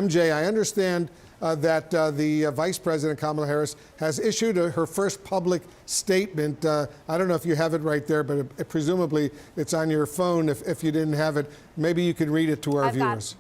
MJ, I understand that the Vice President Kamala Harris has issued her first public statement. I don't know if you have it right there, but presumably it's on your phone. If you didn't have it, maybe you could read it to our viewers.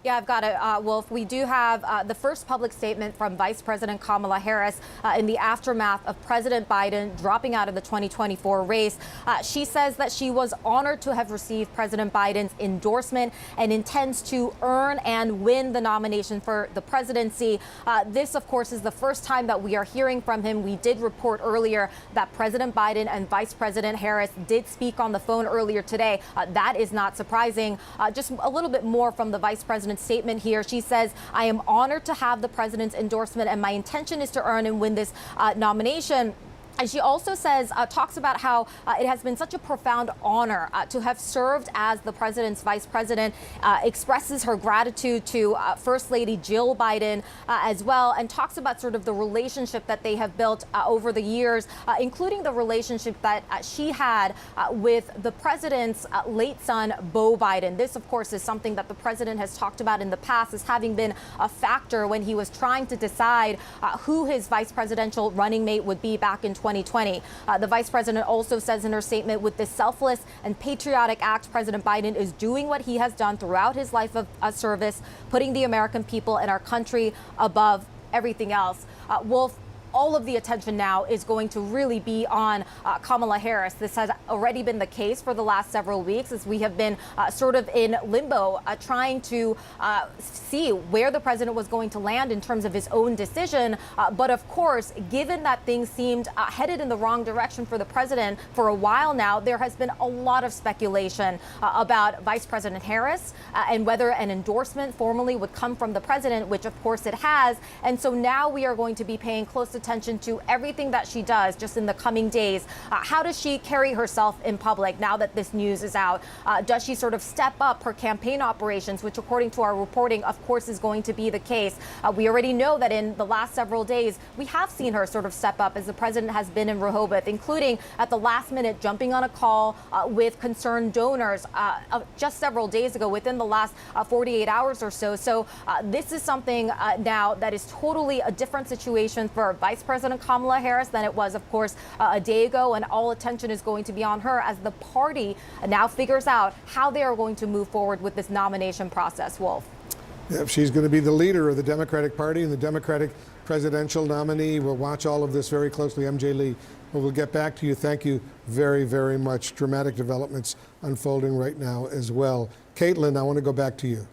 Yeah, I've got it, Wolf. We do have the first public statement from Vice President Kamala Harris in the aftermath of President Biden dropping out of the 2024 race. She says that she was honored to have received President Biden's endorsement and intends to earn and win the nomination for the presidency. This, of course, is the first time that we are hearing from him. We did report earlier that President Biden and Vice President Harris did speak on the phone earlier today. That is not surprising. Just a little bit more from the Vice President statement here. She says, I am honored to have the president's endorsement and my intention is to earn and win this nomination. And she also says, talks about how it has been such a profound honor to have served as the president's vice president, expresses her gratitude to First Lady Jill Biden as well, and talks about sort of the relationship that they have built over the years, including the relationship that she had with the president's late son, Beau Biden. This, of course, is something that the president has talked about in the past as having been a factor when he was trying to decide who his vice presidential running mate would be back in 2020. The vice president also says in her statement, with this selfless and patriotic act, President Biden is doing what he has done throughout his life of service, putting the American people and our country above everything else. Wolf, all of the attention now is going to really be on Kamala Harris. This has already been the case for the last several weeks as we have been sort of in limbo, trying to see where the president was going to land in terms of his own decision. But of course, given that things seemed headed in the wrong direction for the president for a while now, there has been a lot of speculation about Vice President Harris and whether an endorsement formally would come from the president, which of course it has. And so now we are going to be paying close attention to everything that she does just in the coming days. How does she carry herself in public now that this news is out? Does she sort of step up her campaign operations, which according to our reporting, of course, is going to be the case. We already know that in the last several days, we have seen her sort of step up as the president has been in Rehoboth, including at the last minute jumping on a call with concerned donors just several days ago, within the last 48 hours or so. So this is something now that is totally a different situation for Vice President Kamala Harris than it was, of course, a day ago, and all attention is going to be on her as the party now figures out how they are going to move forward with this nomination process. Wolf. Yeah, she's going to be the leader of the Democratic Party and the Democratic presidential nominee. We'll watch all of this very closely. MJ Lee, we'll get back to you. Thank you very, very much. Dramatic developments unfolding right now as well. Caitlin, I want to go back to you.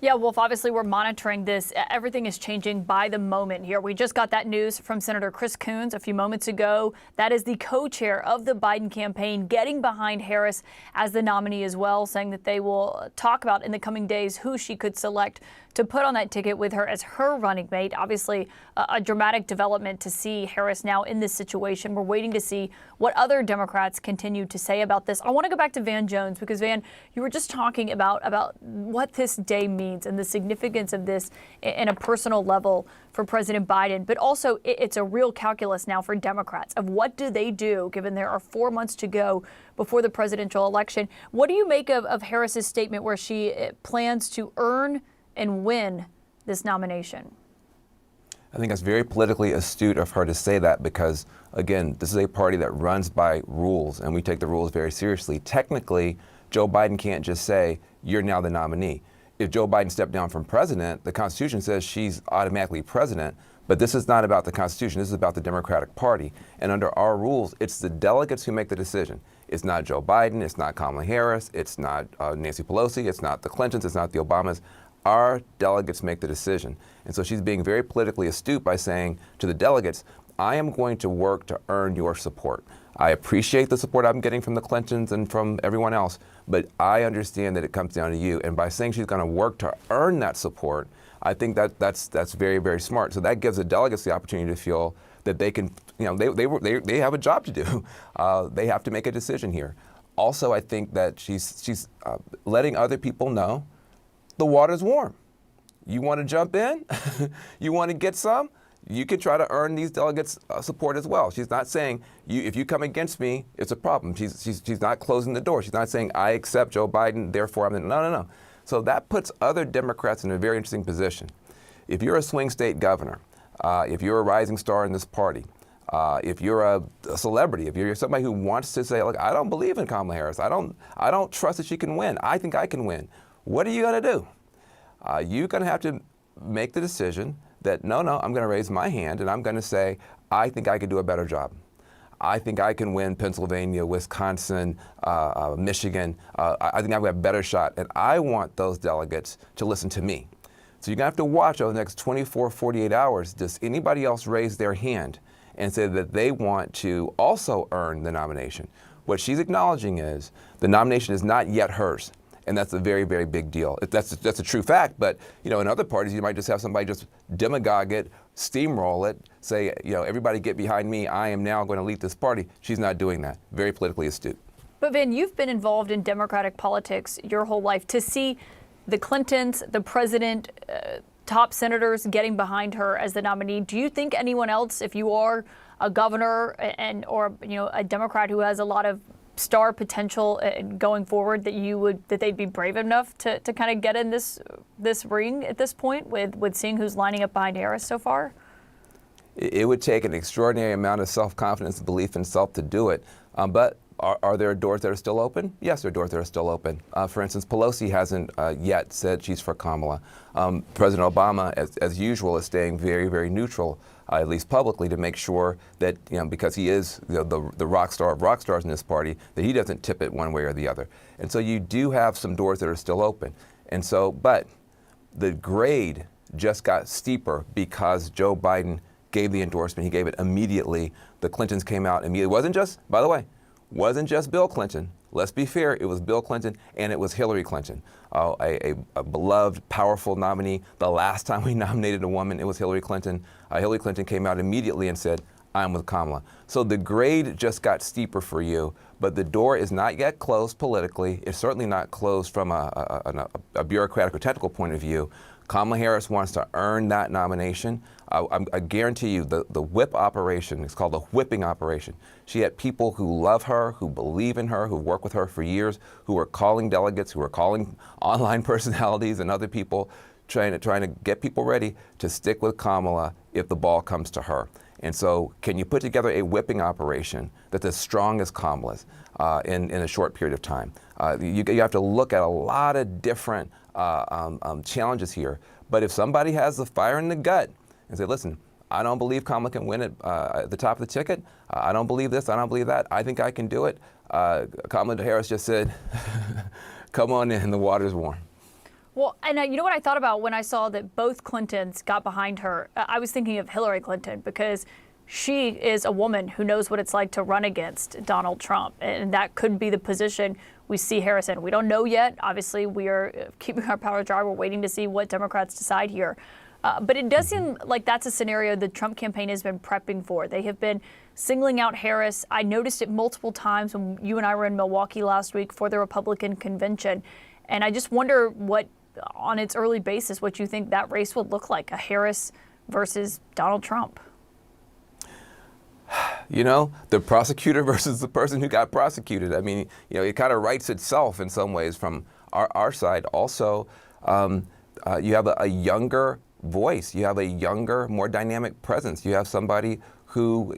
Yeah, Wolf, obviously we're monitoring this. Everything is changing by the moment here. We just got that news from Senator Chris Coons a few moments ago. That is the co-chair of the Biden campaign, getting behind Harris as the nominee as well, saying that they will talk about in the coming days who she could select to put on that ticket with her as her running mate. Obviously, a dramatic development to see Harris now in this situation. We're waiting to see what other Democrats continue to say about this. I want to go back to Van Jones because, Van, you were just talking about what this day means and the significance of this in a personal level for President Biden. But also, it's a real calculus now for Democrats of what do they do, given there are 4 months to go before the presidential election. What do you make of Harris's statement where she plans to earn and win this nomination? I think it's very politically astute of her to say that because, again, this is a party that runs by rules, and we take the rules very seriously. Technically, Joe Biden can't just say, you're now the nominee. If Joe Biden stepped down from president, the Constitution says she's automatically president. But this is not about the Constitution. This is about the Democratic Party. And under our rules, it's the delegates who make the decision. It's not Joe Biden. It's not Kamala Harris. It's not Nancy Pelosi. It's not the Clintons. It's not the Obamas. Our delegates make the decision. And so she's being very politically astute by saying to the delegates, I am going to work to earn your support. I appreciate the support I'm getting from the Clintons and from everyone else, but I understand that it comes down to you. And by saying she's going to work to earn that support, I think that's very, very smart. So that gives the delegates the opportunity to feel that they can, they have a job to do. They have to make a decision here. Also, I think that she's letting other people know the water's warm. You want to jump in? You want to get some? You can try to earn these delegates' support as well. She's not saying, if you come against me, it's a problem. She's not closing the door. She's not saying, I accept Joe Biden, therefore I'm in. No. So that puts other Democrats in a very interesting position. If you're a swing state governor, if you're a rising star in this party, if you're a celebrity, if you're somebody who wants to say, look, I don't believe in Kamala Harris. I don't trust that she can win. I think I can win. What are you going to do? You're going to have to make the decision that, no, I'm going to raise my hand and I'm going to say, I think I could do a better job. I think I can win Pennsylvania, Wisconsin, Michigan. I think I've got a better shot. And I want those delegates to listen to me. So you're going to have to watch over the next 24, 48 hours. Does anybody else raise their hand and say that they want to also earn the nomination? What she's acknowledging is the nomination is not yet hers. And that's a very, very big deal. That's a true fact. But, in other parties, you might just have somebody just demagogue it, steamroll it, say, everybody get behind me. I am now going to lead this party. She's not doing that. Very politically astute. But Vin, you've been involved in Democratic politics your whole life. To see the Clintons, the president, top senators getting behind her as the nominee, do you think anyone else, if you are a governor or a Democrat who has a lot of star potential going forward, that they'd be brave enough to kind of get in this ring at this point with seeing who's lining up behind Harris so far? It would take an extraordinary amount of self-confidence and belief in self to do it. But are there doors that are still open? Yes, there are doors that are still open. For instance, Pelosi hasn't yet said she's for Kamala. President Obama, as usual, is staying very, very neutral, at least publicly, to make sure that, because he is the rock star of rock stars in this party, that he doesn't tip it one way or the other. And so you do have some doors that are still open. And so, but the grade just got steeper because Joe Biden gave the endorsement. He gave it immediately. The Clintons came out immediately. It wasn't just, by the way, wasn't just Bill Clinton. Let's be fair, it was Bill Clinton and it was Hillary Clinton, a beloved, powerful nominee. The last time we nominated a woman, it was Hillary Clinton. Hillary Clinton came out immediately and said, I'm with Kamala. So the grade just got steeper for you, but the door is not yet closed politically. It's certainly not closed from a bureaucratic or technical point of view. Kamala Harris wants to earn that nomination. I guarantee you the whip operation, it's called a whipping operation. She had people who love her, who believe in her, who work with her for years, who are calling delegates, who are calling online personalities and other people, trying to get people ready to stick with Kamala if the ball comes to her. And so can you put together a whipping operation that's as strong as Kamala's in a short period of time? You have to look at a lot of different challenges here. But if somebody has the fire in the gut and say, listen, I don't believe Kamala can win at the top of the ticket. I don't believe this. I don't believe that. I think I can do it. Kamala Harris just said, come on in, the water's warm. Well, and you know what I thought about when I saw that both Clintons got behind her? I was thinking of Hillary Clinton, because she is a woman who knows what it's like to run against Donald Trump. And that could be the position we see Harris in. We don't know yet. Obviously, we are keeping our powder dry. We're waiting to see what Democrats decide here. But it does seem like that's a scenario the Trump campaign has been prepping for. They have been singling out Harris. I noticed it multiple times when you and I were in Milwaukee last week for the Republican convention. And I just wonder what, on its early basis, what you think that race would look like, a Harris versus Donald Trump. The prosecutor versus the person who got prosecuted. I mean, it kind of writes itself in some ways from our side. Also, you have a younger voice. You have a younger, more dynamic presence. You have somebody who,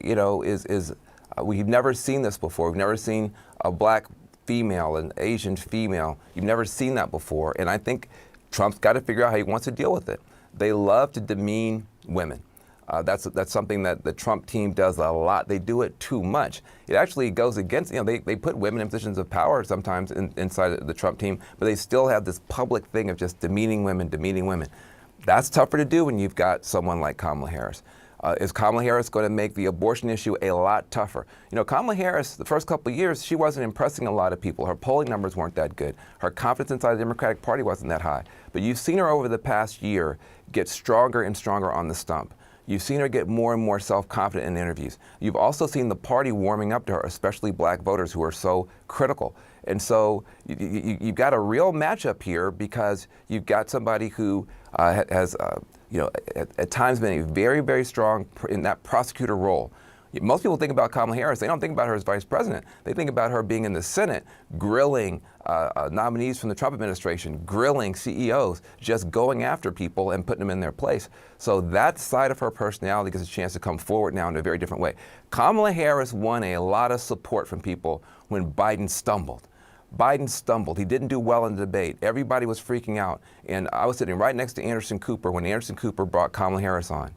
we've never seen this before. We've never seen a black female, an Asian female. You've never seen that before. And I think Trump's got to figure out how he wants to deal with it. They love to demean women. That's something that the Trump team does a lot. They do it too much. It actually goes against, they put women in positions of power sometimes inside the Trump team, but they still have this public thing of just demeaning women. That's tougher to do when you've got someone like Kamala Harris. Is Kamala Harris going to make the abortion issue a lot tougher? Kamala Harris, the first couple of years, she wasn't impressing a lot of people. Her polling numbers weren't that good. Her confidence inside the Democratic Party wasn't that high. But you've seen her over the past year get stronger and stronger on the stump. You've seen her get more and more self-confident in interviews. You've also seen the party warming up to her, especially black voters who are so critical. And so you've got a real matchup here, because you've got somebody who has, at times been a very, very strong in that prosecutor role. Most people think about Kamala Harris. They don't think about her as vice president. They think about her being in the Senate, grilling nominees from the Trump administration, grilling CEOs, just going after people and putting them in their place. So that side of her personality gets a chance to come forward now in a very different way. Kamala Harris won a lot of support from people when Biden stumbled. Biden stumbled. He didn't do well in the debate. Everybody was freaking out. And I was sitting right next to Anderson Cooper when Anderson Cooper brought Kamala Harris on.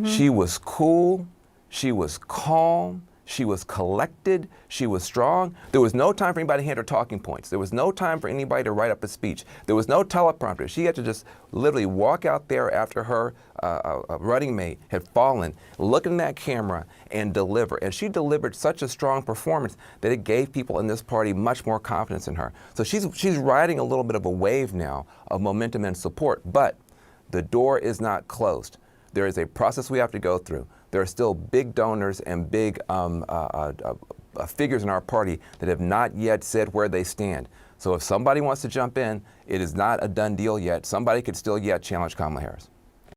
She was cool. She was calm. She was collected. She was strong. There was no time for anybody to hand her talking points. There was no time for anybody to write up a speech. There was no teleprompter. She had to just literally walk out there after her running mate had fallen, look in that camera, and deliver. And she delivered such a strong performance that it gave people in this party much more confidence in her. So she's riding a little bit of a wave now of momentum and support. But the door is not closed. There is a process we have to go through. There are still big donors and big figures in our party that have not yet said where they stand. So if somebody wants to jump in, it is not a done deal yet. Somebody could still yet challenge Kamala Harris.